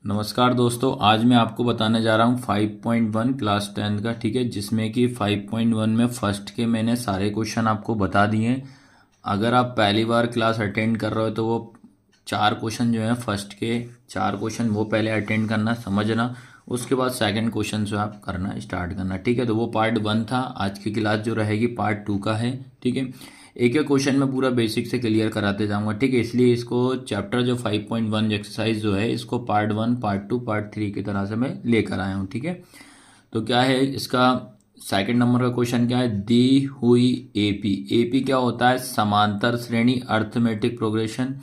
नमस्कार दोस्तों, आज मैं आपको बताने जा रहा हूँ 5.1 क्लास 10 का। ठीक है, जिसमें कि 5.1 में फर्स्ट के मैंने सारे क्वेश्चन आपको बता दिए हैं। अगर आप पहली बार क्लास अटेंड कर रहे हो तो वो 4 क्वेश्चन जो हैं फर्स्ट के 4 क्वेश्चन वो पहले अटेंड करना, समझना। उसके बाद सेकंड क्वेश्चन जो आप करना स्टार्ट करना। ठीक है, तो वो पार्ट 1 था। आज की क्लास जो रहेगी पार्ट 2 का है। ठीक है, एक एक क्वेश्चन में पूरा बेसिक से क्लियर कराते जाऊंगा। ठीक है, इसलिए इसको चैप्टर जो 5.1 एक्सरसाइज जो है इसको पार्ट 1 पार्ट 2 पार्ट 3 की तरह से मैं लेकर आया हूँ। ठीक है, तो क्या है इसका सेकंड नंबर का क्वेश्चन क्या है, दी हुई एपी। एपी क्या होता है, समांतर श्रेणी अर्थमेटिक प्रोग्रेशन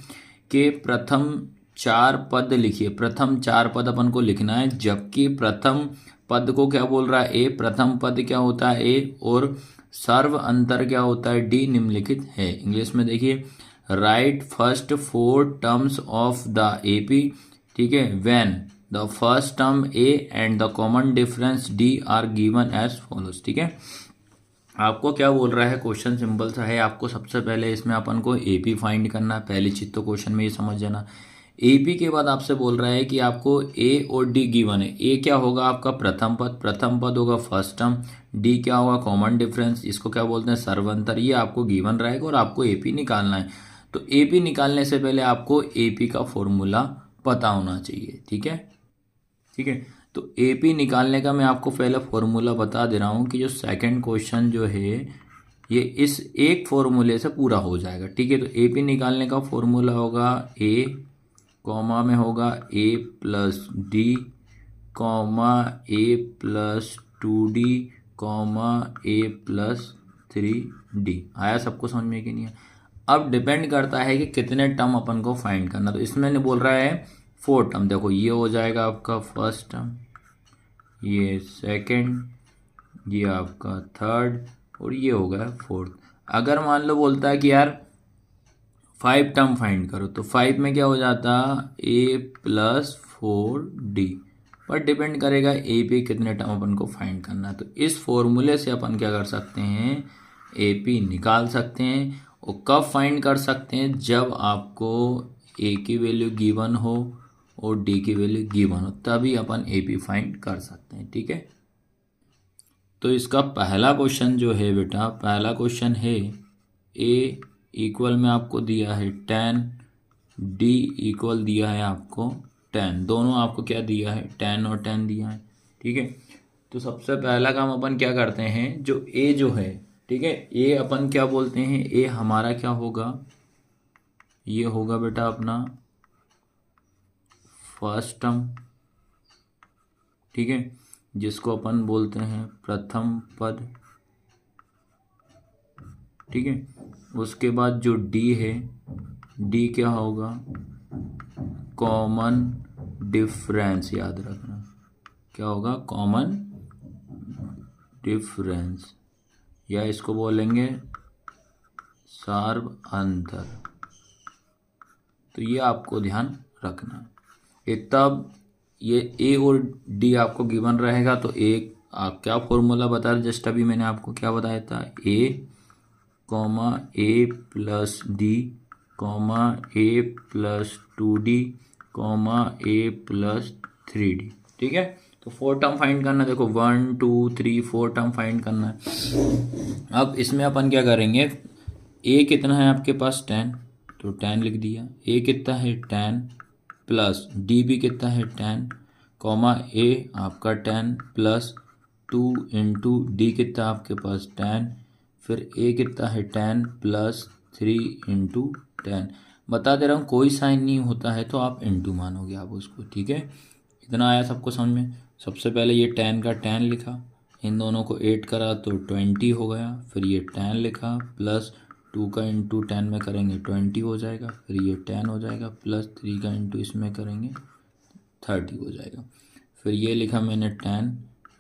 के प्रथम 4 पद लिखिए। प्रथम 4 पद अपन को लिखना है, जबकि प्रथम पद को क्या बोल रहा है, ए। प्रथम पद क्या होता है, ए, और सर्व अंतर क्या होता है, डी निम्नलिखित है। इंग्लिश में देखिए, write first 4 terms of the AP. ठीक है, when the first term A and the common difference D are given as follows. ठीक है, आपको क्या बोल रहा है, क्वेश्चन सिंपल सा है। आपको सबसे पहले इसमें अपन को एपी फाइंड करना है। पहली चीज तो क्वेश्चन में ये समझ जाना। एपी के बाद आपसे बोल रहा है कि आपको ए और डी गिवन है। ए क्या होगा आपका प्रथम पद, प्रथम पद होगा फर्स्ट टर्म। डी क्या होगा कॉमन डिफरेंस, इसको क्या बोलते हैं सर्वंतर। ये आपको गिवन रहेगा और आपको एपी निकालना है। तो एपी निकालने से पहले आपको एपी का फॉर्मूला पता होना चाहिए। ठीक है, ठीक है, तो एपी निकालने का मैं आपको पहले फॉर्मूला बता दे रहा हूँ कि जो सेकंड क्वेश्चन जो है ये इस एक फॉर्मूले से पूरा हो जाएगा। ठीक है, तो एपी निकालने का फॉर्मूला होगा ए कॉमा में होगा ए प्लस डी कॉमा ए प्लस 2D कॉमा ए प्लस 3D। आया सबको समझ में कि नहीं है। अब डिपेंड करता है कि कितने टर्म अपन को फाइंड करना। तो इसमें ने बोल रहा है 4 टर्म। देखो ये हो जाएगा आपका फर्स्ट टर्म, ये सेकंड, ये आपका थर्ड, और ये हो गया फोर्थ। अगर मान लो बोलता है कि यार 5 टर्म फाइंड करो, तो 5 में क्या हो जाता ए प्लस 4D। पर डिपेंड करेगा ए पे कितने टर्म अपन को फाइंड करना है। तो इस फॉर्मूले से अपन क्या कर सकते हैं, ए पी निकाल सकते हैं। और कब फाइंड कर सकते हैं, जब आपको ए की वैल्यू गिवन हो और डी की वैल्यू गिवन हो, तभी अपन ए पी फाइंड कर सकते हैं। ठीक है, तो इसका पहला क्वेश्चन जो है बेटा, पहला क्वेश्चन है ए इक्वल में आपको दिया है 10, डी इक्वल दिया है आपको 10। दोनों आपको क्या दिया है, 10 और 10 दिया है। ठीक है, तो सबसे पहला काम अपन क्या करते हैं, जो ए जो है, ठीक है, ए अपन क्या बोलते हैं, ए हमारा क्या होगा, ये होगा बेटा अपना फर्स्ट टर्म। ठीक है, जिसको अपन बोलते हैं प्रथम पद। ठीक है, उसके बाद जो डी है, डी क्या होगा, कॉमन डिफरेंस। याद रखना क्या होगा, कॉमन डिफरेंस, या इसको बोलेंगे सार्व अंतर। तो ये आपको ध्यान रखना है। तब ये ए और डी आपको गिवन रहेगा, तो एक आप क्या फॉर्मूला बता रहे, जस्ट अभी मैंने आपको क्या बताया था, ए कॉमा ए प्लस डी कॉमा ए प्लस 2D कॉमा ए प्लस 3D। ठीक है, तो 4 टर्म फाइंड करना। देखो 1 2 3 4 टर्म फाइंड करना है। अब इसमें अपन क्या करेंगे, ए कितना है आपके पास 10, तो 10 लिख दिया। ए कितना है 10 प्लस डी भी कितना है 10 कॉमा ए आपका 10 प्लस 2 इंटू डी कितना आपके पास 10, फिर ए कितना है 10 प्लस 3 इंटू 10। बता दे रहा हूँ कोई साइन नहीं होता है तो आप इंटू मानोगे आप उसको। ठीक है, इतना आया सबको समझ में। सबसे पहले ये 10 का 10 लिखा, इन दोनों को 8 करा तो 20 हो गया। फिर ये 10 लिखा प्लस 2 का इंटू 10 में करेंगे 20 हो जाएगा। फिर ये 10 हो जाएगा प्लस 3 का इंटू इसमें करेंगे 30 हो जाएगा। फिर ये लिखा मैंने 10,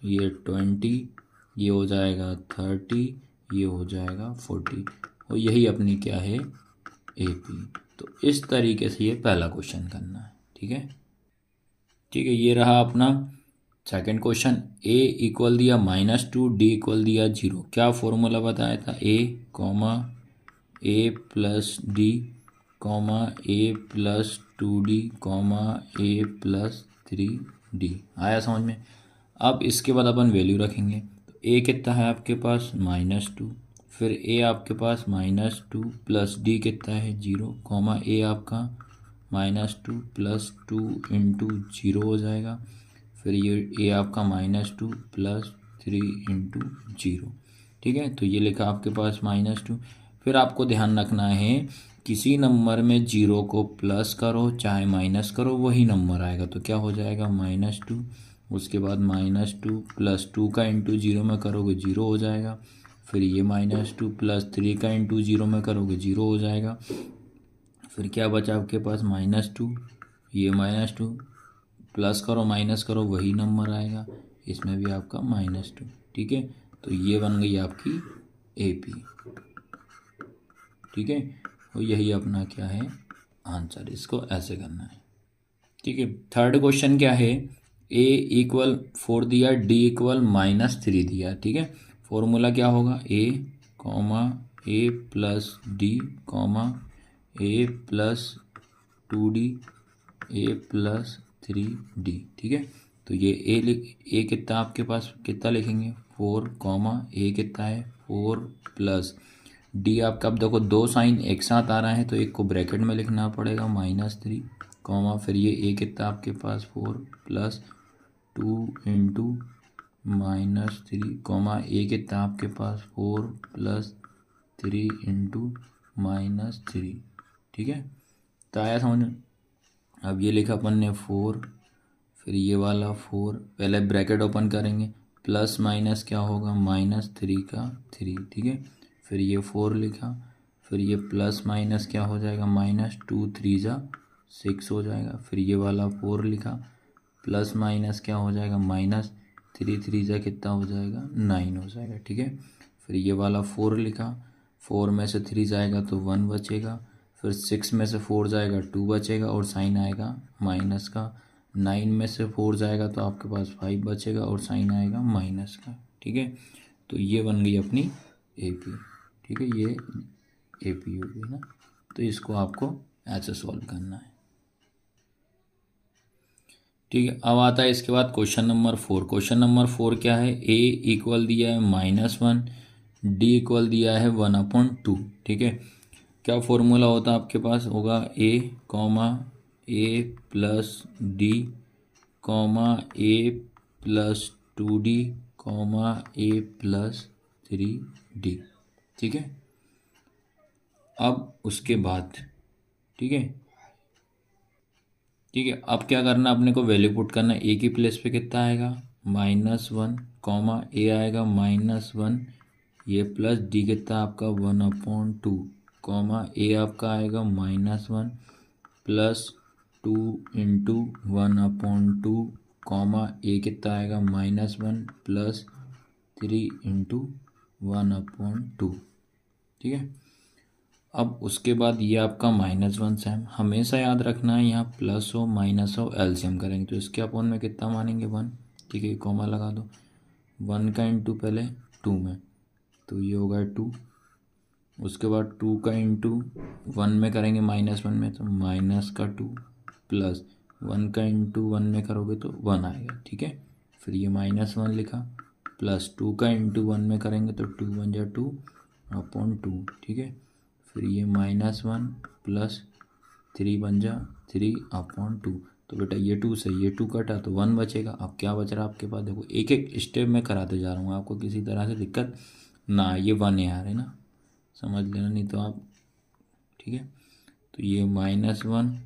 ये 20, ये हो जाएगा 30, ये हो जाएगा 40। और यही अपनी क्या है, ए पी। तो इस तरीके से ये पहला क्वेश्चन करना है। ठीक है, ठीक है, ये रहा अपना सेकंड क्वेश्चन। ए इक्वल दिया -2, डी इक्वल दिया 0। क्या फॉर्मूला बताया था, ए कॉमा ए प्लस डी कॉमा ए प्लस 2D कॉमा ए प्लस 3d। आया समझ में। अब इसके बाद अपन वैल्यू रखेंगे। तो a कितना है आपके पास -2, फिर a आपके पास -2 प्लस d कितना है 0, कॉमा a आपका -2 प्लस 2 इंटू 0 हो जाएगा। फिर ये a आपका -2 प्लस 3 इंटू 0। ठीक है, तो ये लिखा आपके पास -2। फिर आपको ध्यान रखना है किसी नंबर में 0 को प्लस करो चाहे माइनस करो वही नंबर आएगा। तो क्या हो जाएगा -2, उसके बाद -2 प्लस 2 का इंटू 0 में करोगे 0 हो जाएगा। फिर ये -2 प्लस 3 का इंटू 0 में करोगे 0 हो जाएगा। फिर क्या बचा आपके पास -2, ये -2 प्लस करो माइनस करो वही नंबर आएगा, इसमें भी आपका -2। ठीक है, तो ये बन गई आपकी AP। ठीक है, और यही अपना क्या है आंसर, इसको ऐसे करना है। ठीक है, थर्ड क्वेश्चन क्या है, a इक्वल 4 दिया, d इक्वल -3 दिया। ठीक है, फॉर्मूला क्या होगा, a plus d a plus 2d a plus 3d। ठीक है, तो ये a कितना आपके पास कितना लिखेंगे 4, a कितना है 4 प्लस d आपका, अब देखो दो साइन एक साथ आ रहा है तो एक को ब्रैकेट में लिखना पड़ेगा -3, फिर ये a कितना आपके पास 4 प्लस 2 इंटू -3, a कितना आपके पास 4 प्लस 3 इंटू -3। ठीक है, तो आया समझ में। अब ये लिखा अपन ने 4, फिर ये वाला 4, पहले ब्रैकेट ओपन करेंगे, प्लस माइनस क्या होगा -3 का 3। ठीक है, फिर ये 4 लिखा, फिर ये प्लस माइनस क्या हो जाएगा -2 3 जा 6 हो जाएगा। फिर ये वाला 4 लिखा, प्लस माइनस क्या हो जाएगा -3 3 जा कितना हो जाएगा 9 हो जाएगा। ठीक है, फिर ये वाला 4 लिखा, 4 में से 3 जाएगा तो 1 बचेगा, फिर 6 में से 4 जाएगा 2 बचेगा और साइन आएगा माइनस का, 9 में से 4 जाएगा तो आपके पास 5 बचेगा और साइन आएगा माइनस का। ठीक है, तो ये बन गई अपनी AP। ठीक है, ये AP हो गई ना, तो इसको आपको ऐसे सॉल्व करना है। ठीक है, अब आता है इसके बाद क्वेश्चन नंबर 4। क्वेश्चन नंबर 4 क्या है, a इक्वल दिया है -1, d इक्वल दिया है 1/2। ठीक है, क्या फॉर्मूला होता है आपके पास, होगा a plus d a plus 2d a plus 3d। ठीक है, अब उसके बाद ठीक है, अब क्या करना, अपने को वैल्यू पुट करना है। a की प्लेस पे कितना आएगा -1, a आएगा -1, ये प्लस d कितना आपका 1/2, a आपका आएगा -1 प्लस 2 इंटू 1/2, a कितना आएगा -1 प्लस 3 इंटू 1/2। ठीक है, अब उसके बाद ये आपका -1 से हमेशा याद रखना है, यहाँ प्लस हो माइनस हो एलसीएम करेंगे तो इसके अपोन में कितना मानेंगे 1। ठीक है, कॉमा लगा दो, 1 का इंटू पहले 2 में तो ये होगा 2, उसके बाद 2 का इंटू 1 में करेंगे -1 में तो माइनस का 2 प्लस 1 का इंटू 1 में करोगे तो 1 आएगा। ठीक है, फिर ये -1 लिखा, प्लस 2 का इंटू 1 में करेंगे तो 2 1 जा 2/2। ठीक है, फिर ये -1 प्लस 3 बन जा 3/2। तो बेटा ये 2 से ये 2 कटा तो 1 बचेगा। अब क्या बच रहा है आपके पास, देखो एक एक स्टेप में कराते जा रहा हूँ, आपको किसी तरह से दिक्कत ना, ये 1 है यार, है ना, समझ लेना नहीं तो आप। ठीक है, तो ये -1,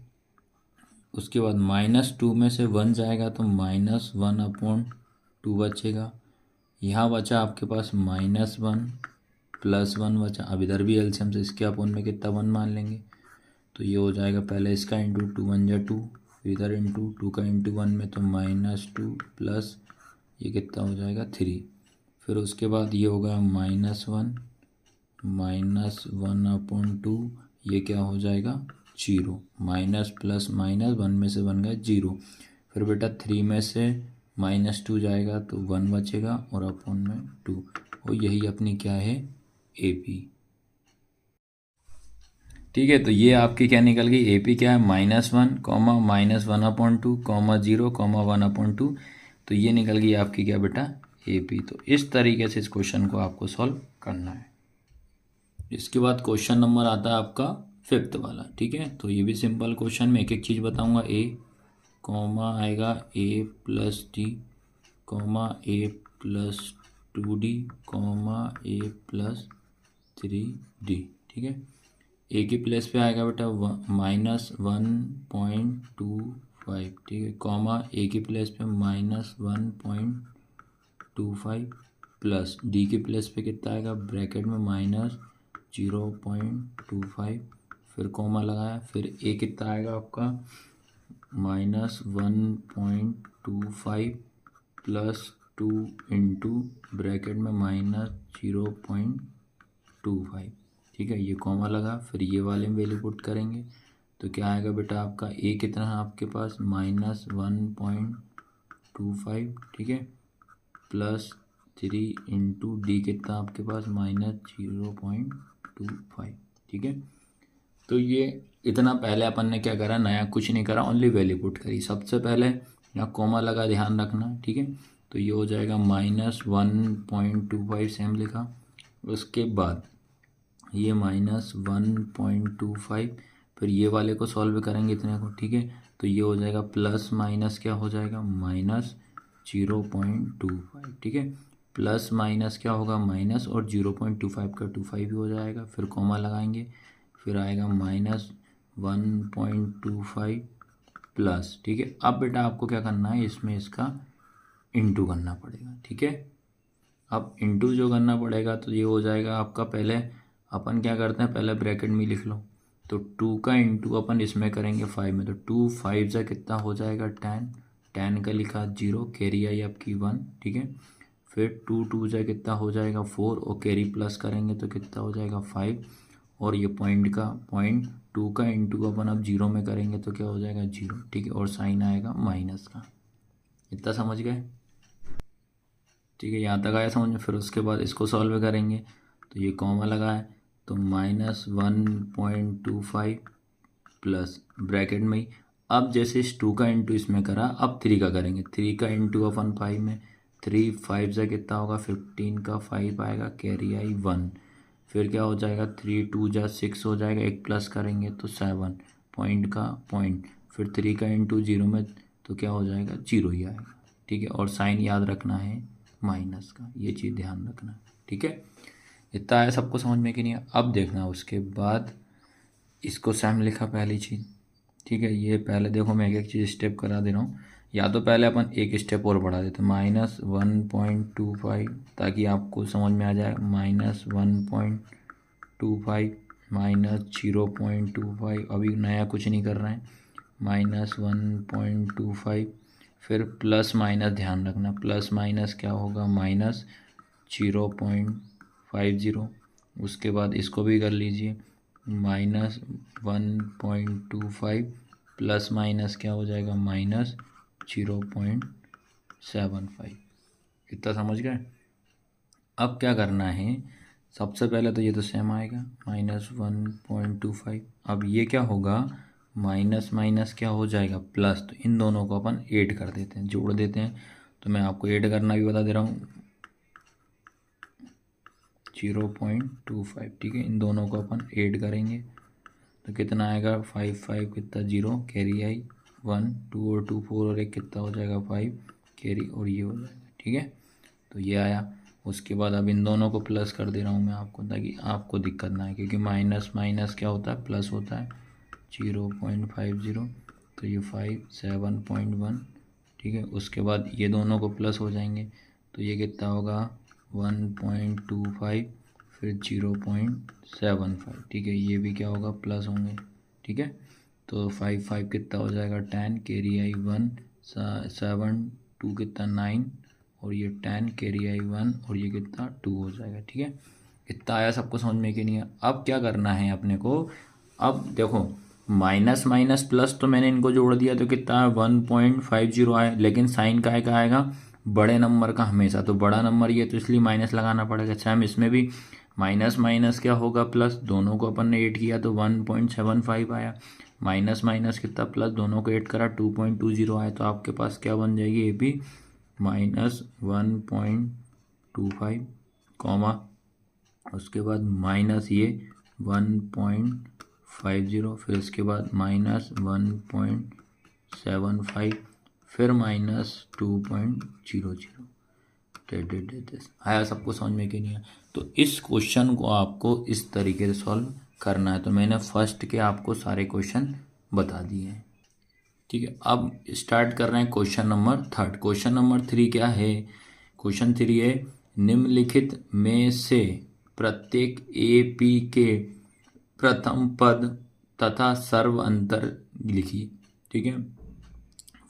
उसके बाद -2 में से 1 जाएगा तो -1/2 बचेगा। यहाँ बचा आपके पास -1 प्लस 1 बचा। अब इधर भी एलसीएम से इसके अपोन में कितना 1 मान लेंगे तो ये हो जाएगा, पहले इसका इंटू 2 1 जा 2, फिर इधर इंटू 2 का इंटू 1 में तो -2 प्लस ये कितना हो जाएगा 3, फिर उसके बाद ये होगा -1 -1/2, ये क्या हो जाएगा 0, माइनस प्लस माइनस 1 में से बन गया 0। फिर बेटा 3 में से -2 जाएगा तो 1 बचेगा और अपोन में 2, और यही अपनी क्या है AP। ठीक है, तो ये आपकी क्या निकल गई, ए पी क्या है -1 कॉमा -1/2 कॉमा 0 कॉमा 1/2। तो ये निकल गई आपकी क्या बेटा, ए पी। तो इस तरीके से इस क्वेश्चन को आपको सॉल्व करना है। इसके बाद क्वेश्चन नंबर आता है आपका 5th वाला। ठीक है, तो ये भी सिंपल क्वेश्चन में एक एक चीज़ बताऊंगा। ए कॉमा आएगा ए प्लस डी कॉमा ए प्लस 2d कॉमा ए प्लस 3d। ठीक है, ए की प्लेस पे आएगा बेटा -1.25। ठीक है, कॉमा ए की प्लेस पे -1.25 प्लस डी की प्लेस पे कितना आएगा, ब्रैकेट में -0.25, फिर कॉमा लगाया, फिर ए कितना आएगा आपका -1.25 प्लस 2 इंटू ब्रैकेट में -0.25। ठीक है, ये कॉमा लगा, फिर ये वाले में वैल्यू पुट करेंगे तो क्या आएगा बेटा आपका, ए कितना है आपके पास -1.25। ठीक है, प्लस 3 इंटू डी कितना आपके पास -0.25। ठीक है, तो ये इतना पहले अपन ने क्या करा, नया कुछ नहीं करा, ओनली वैल्यू पुट करी। सबसे पहले यहाँ कॉमा लगा, ध्यान रखना। ठीक है, तो ये हो जाएगा -1.25 सेम लिखा, उसके बाद ये -1.25, फिर ये वाले को सॉल्व करेंगे इतने को। ठीक है, तो ये हो जाएगा प्लस माइनस क्या हो जाएगा, -0.25। ठीक है, प्लस माइनस क्या होगा, माइनस, और 0.25 का 25 भी हो जाएगा, फिर कॉमा लगाएंगे, फिर आएगा -1.25 प्लस। ठीक है, अब बेटा आपको क्या करना है, इसमें इसका इंटू करना पड़ेगा। ठीक है, अब इंटू जो करना पड़ेगा तो ये हो जाएगा आपका, पहले अपन क्या करते हैं, पहले ब्रैकेट में लिख लो। तो 2 का इंटू अपन इसमें करेंगे 5 में, तो 2 5 जा कितना हो जाएगा 10, 10 का लिखा 0, कैरी आई आपकी 1। ठीक है, फिर 2 2 जा कितना हो जाएगा 4, और कैरी प्लस करेंगे तो कितना हो जाएगा 5, और ये पॉइंट का पॉइंट 2 का इंटू अपन अब 0 में करेंगे तो क्या हो जाएगा 0। ठीक है, और साइन आएगा माइनस का। इतना समझ गए। ठीक है, यहाँ तक आया समझ में। फिर उसके बाद इसको सॉल्व करेंगे तो ये कॉमा लगा है, तो -1.25 प्लस ब्रैकेट में ही, अब जैसे इस 2 का इंटू इसमें करा, अब 3 का करेंगे। 3 का इंटू अपन 5 में, 3 5 से कितना होगा 15 का 5 आएगा, कैरी आई 1, फिर क्या हो जाएगा 3 2 जा 6 हो जाएगा, एक प्लस करेंगे तो 7, पॉइंट का पॉइंट, फिर 3 का इंटू 0 में तो क्या हो जाएगा 0 ही आएगा। ठीक है, और साइन याद रखना है माइनस का, ये चीज़ ध्यान रखना। ठीक है, इतना आया सबको समझ में कि नहीं। अब देखना उसके बाद इसको सेम लिखा पहली चीज़। ठीक है, ये पहले देखो मैं एक एक चीज़ स्टेप करा दे रहा हूँ, या तो पहले अपन एक स्टेप और बढ़ा देते, -1.25 ताकि आपको समझ में आ जाए, -1.25 -0.25, अभी नया कुछ नहीं कर रहे हैं, -1.25, फिर प्लस माइनस ध्यान रखना, प्लस माइनस क्या होगा -0.50, उसके बाद इसको भी कर लीजिए, -1.25 प्लस माइनस क्या हो जाएगा -0.75। इतना समझ गए। अब क्या करना है, सबसे पहले तो ये तो सेम आएगा -1.25, अब ये क्या होगा, माइनस माइनस क्या हो जाएगा प्लस, तो इन दोनों को अपन ऐड कर देते हैं, जोड़ देते हैं। तो मैं आपको ऐड करना भी बता दे रहा हूँ, 0.25। ठीक है, इन दोनों को अपन ऐड करेंगे तो कितना आएगा 5 5 कितना 0, कैरी आई 1, 2 और 2 4, और एक कितना हो जाएगा 5, कैरी, और ये हो जाएगा। ठीक है, तो ये आया। उसके बाद अब इन दोनों को प्लस कर दे रहा हूँ मैं आपको, ताकि आपको दिक्कत ना आए, क्योंकि माइनस माइनस क्या होता है प्लस होता है, 0.50, तो ये 5 7.1। ठीक है, उसके बाद ये दोनों को प्लस हो जाएंगे तो ये कितना होगा 1.25, फिर 0.75। ठीक है, ये भी क्या होगा प्लस होंगे। ठीक है, तो 5 5 कितना हो जाएगा 10, कैरी आई 1, 7 2 कितना 9, और ये 10 कैरी आई 1, और ये कितना 2 हो जाएगा। ठीक है, इतना आया सबको समझ में कि नहीं है। अब क्या करना है अपने को, अब देखो माइनस माइनस प्लस तो मैंने इनको जोड़ दिया तो कितना 1.50 आया, लेकिन साइन का आएगा बड़े नंबर का हमेशा, तो बड़ा नंबर ये तो इसलिए माइनस लगाना पड़ेगा। सेम इसमें भी माइनस माइनस क्या होगा प्लस, दोनों को अपन ने ऐड किया तो 1.75 आया, माइनस माइनस कितना प्लस, दोनों को ऐड करा 2.20 आया, तो आपके पास क्या बन जाएगी ए पी माइनस 1.25 कॉमा उसके बाद माइनस ये 1.50 फिर इसके बाद माइनस 1.75 फिर माइनस 2.00। आया सबको समझ में कि नहीं आया? तो इस क्वेश्चन को आपको इस तरीके से सॉल्व करना है। तो मैंने फर्स्ट के आपको सारे क्वेश्चन बता दिए हैं, ठीक है। अब स्टार्ट कर रहे हैं question number third. Question number 3 क्या है? क्वेश्चन 3 है निम्नलिखित में से प्रत्येक ए पी के प्रथम पद तथा सर्व अंतर लिखिए, ठीक है।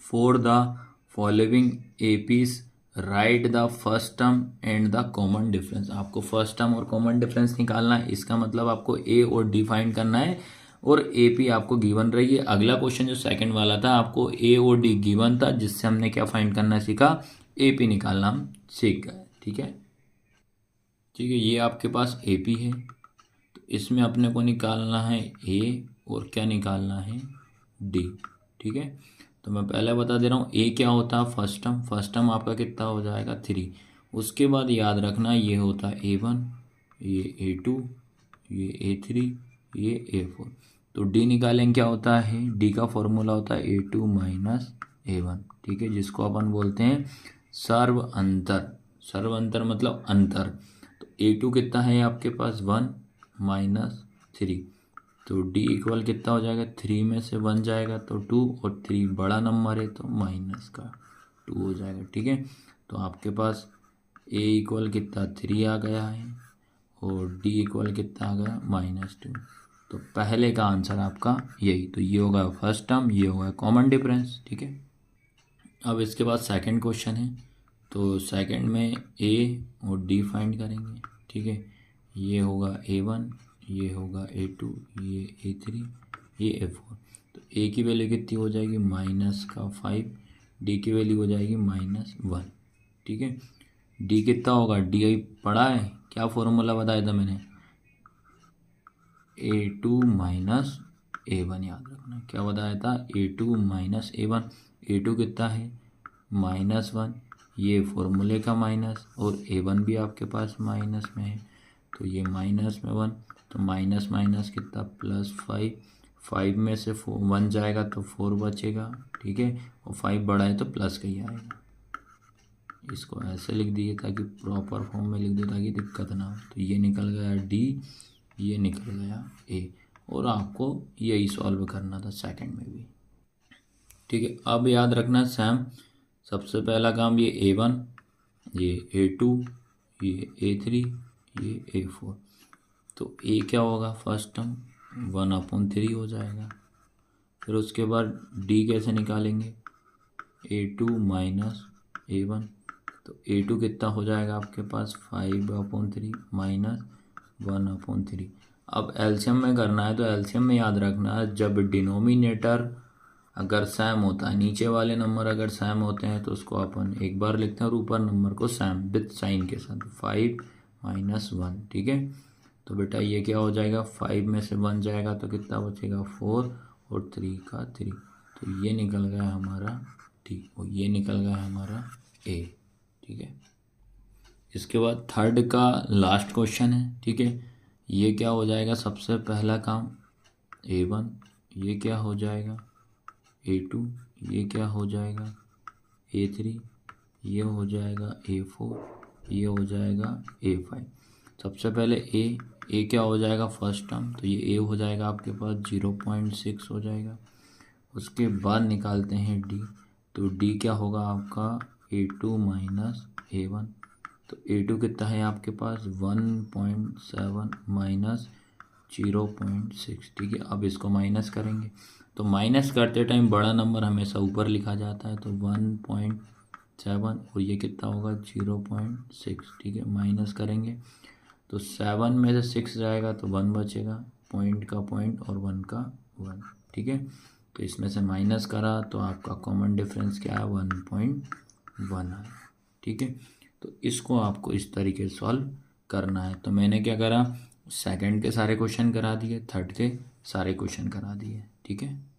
For the following APs right the first term and the common difference. आपको फर्स्ट टर्म और कॉमन डिफरेंस निकालना है, इसका मतलब आपको ए और डी फाइंड करना है और ए पी आपको गिवन रही है। अगला क्वेश्चन जो सेकंड वाला था आपको ए और डी गिवन था, जिससे हमने क्या फाइंड करना सीखा, ए पी निकालना हम सीख गए, ठीक है। ठीक है, ये आपके पास ए पी है, तो इसमें अपने को निकालना है ए और क्या निकालना है डी, ठीक है। तो मैं पहले बता दे रहा हूँ ए क्या होता है फर्स्ट टर्म, फर्स्ट टर्म आपका कितना हो जाएगा 3। उसके बाद याद रखना ये होता है A1, ये A2, ये A3, ये A4। तो डी निकालेंगे, क्या होता है डी का फॉर्मूला होता है A2 माइनस A1, ठीक है, जिसको अपन बोलते हैं सर्व अंतर। सर्व अंतर मतलब अंतर। तो A2 कितना है आपके पास 1 माइनस 3, तो डी इक्वल कितना हो जाएगा 3 में से 1 जाएगा तो 2 और 3 बड़ा नंबर है तो माइनस का 2 हो जाएगा, ठीक है। तो आपके पास ए इक्वल कितना 3 आ गया है और डी इक्वल कितना आ गया -2। तो पहले का आंसर आपका यही, तो ये होगा फर्स्ट टर्म, ये होगा कॉमन डिफरेंस, ठीक है। अब इसके बाद सेकंड क्वेश्चन है, तो सेकंड में ए और डी फाइंड करेंगे, ठीक है। ये होगा A1, ये होगा A2, ये A3, ये A4। तो ए की वैल्यू कितनी हो जाएगी -5, डी की वैल्यू हो जाएगी -1, ठीक है। डी कितना होगा, डी आई पढ़ा है, क्या फॉर्मूला बताया था मैंने, A2 माइनस A1, याद रखना क्या बताया था, A2 माइनस A1। A2 कितना है -1, ये फॉर्मूले का माइनस, और A1 भी आपके पास माइनस में है, तो ये माइनस में 1, तो माइनस माइनस कितना +5, 5 में से 1 जाएगा तो 4 बचेगा, ठीक है, और 5 बड़ा है तो प्लस का ही आएगा। इसको ऐसे लिख दिए ताकि प्रॉपर फॉर्म में लिख दो ताकि दिक्कत ना हो। तो ये निकल गया डी, ये निकल गया ए, और आपको यही सॉल्व करना था सेकंड में भी, ठीक है। अब याद रखना सैम, सबसे पहला काम ये A1, ये A2, ये A3, ये A4। तो ए क्या होगा फर्स्ट टर्म 1/3 हो जाएगा। फिर उसके बाद डी कैसे निकालेंगे, A2 माइनस A1, तो A2 कितना हो जाएगा आपके पास 5/3 माइनस 1/3। अब एलसीएम में करना है, तो एलसीएम में याद रखना है जब डिनोमिनेटर अगर सैम होता है, नीचे वाले नंबर अगर सैम होते हैं तो उसको अपन एक बार लिखते हैं और ऊपर नंबर को सैम विथ साइन के साथ 5 - 1, ठीक है। तो बेटा ये क्या हो जाएगा 5 में से 1 जाएगा तो कितना बचेगा 4 और 3 का 3, तो ये निकल गया हमारा डी और ये निकल गया हमारा ए, ठीक है। इसके बाद थर्ड का लास्ट क्वेश्चन है, ठीक है। ये क्या हो जाएगा, सबसे पहला काम A1, ये क्या हो जाएगा A2, ये क्या हो जाएगा A3, ये हो जाएगा A4, ये हो जाएगा A5। सबसे पहले ए क्या हो जाएगा फर्स्ट टर्म, तो ये ए हो जाएगा आपके पास 0.6 हो जाएगा। उसके बाद निकालते हैं डी, तो डी क्या होगा आपका A2 माइनस A1, तो A2 कितना है आपके पास 1.7 माइनस 0.6, ठीक है। अब इसको माइनस करेंगे, तो माइनस करते टाइम बड़ा नंबर हमेशा ऊपर लिखा जाता है, तो 1.7 और ये कितना होगा 0.6, ठीक है। माइनस करेंगे तो 7 में से 6 जाएगा तो 1 बचेगा, पॉइंट का पॉइंट और 1 का 1, ठीक है। तो इसमें से माइनस करा तो आपका कॉमन डिफरेंस क्या है 1.1 है, ठीक है। तो इसको आपको इस तरीके से सॉल्व करना है। तो मैंने क्या करा, सेकंड के सारे क्वेश्चन करा दिए, थर्ड के सारे क्वेश्चन करा दिए। ठीक है।